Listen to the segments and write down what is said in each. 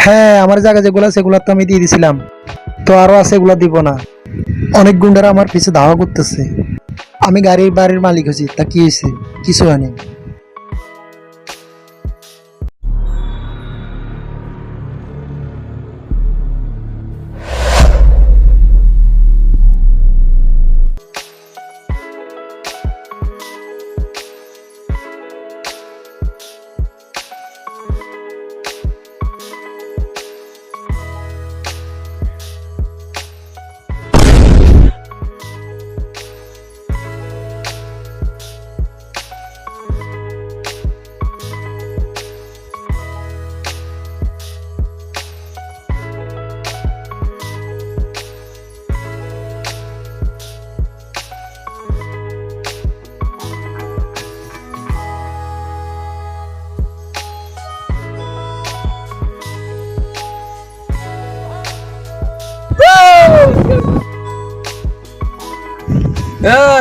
হ্যাঁ, আমার জায়গা যেগুলো সেগুলো তো আমি দিয়ে দিছিলাম, তো আরো আছে, এগুলা দিব না। অনেক গুন্ডারা আমার পিছে ধাওয়া করতেছে। আমি গাড়ির বাড়ির মালিক হয়েছি, তা কি হয়েছে? কিছু হয়নি।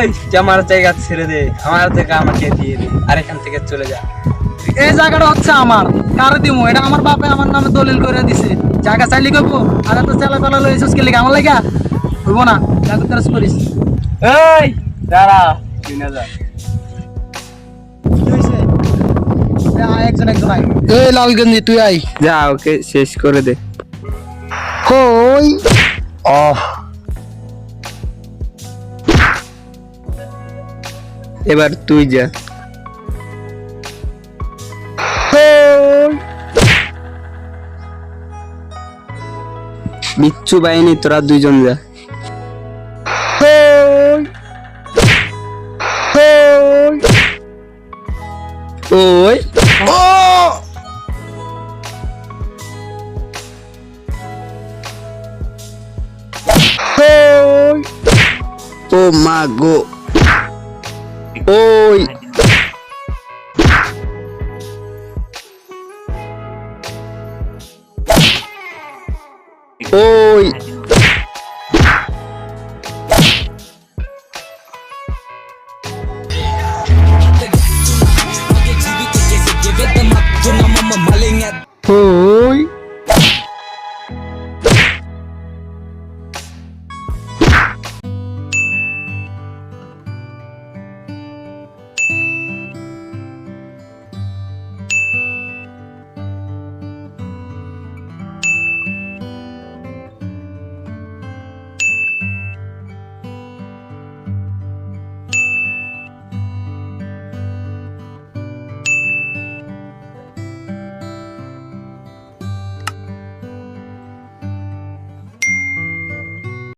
এই যে আমার জায়গা ছেড়ে দে, আমার জায়গা আমাকে দিয়ে দে, আর এখান থেকে চলে যা। এই জায়গাটা হচ্ছে আমার, কারে দিমু? এটা আমার বাপে আমার নামে দলিল করে দিছে। জায়গা চাইলি করবো, আর এত চেলা পেলা লইছিস কি লিখে আমার লাগা হইব না। জায়গা তেরাস করিস। এই দাঁড়া, তুই না যা। কি হইছে? আয় একজন একজন আয়। এই লালগঞ্জি, তুই আই। যা, ওকে শেষ করে দে। কই? অহ, এবার তুই যা। বিচ্ছু বাহিনী, তোরা দুইজন যা। ওই ও মা গো, ওই ওই ওই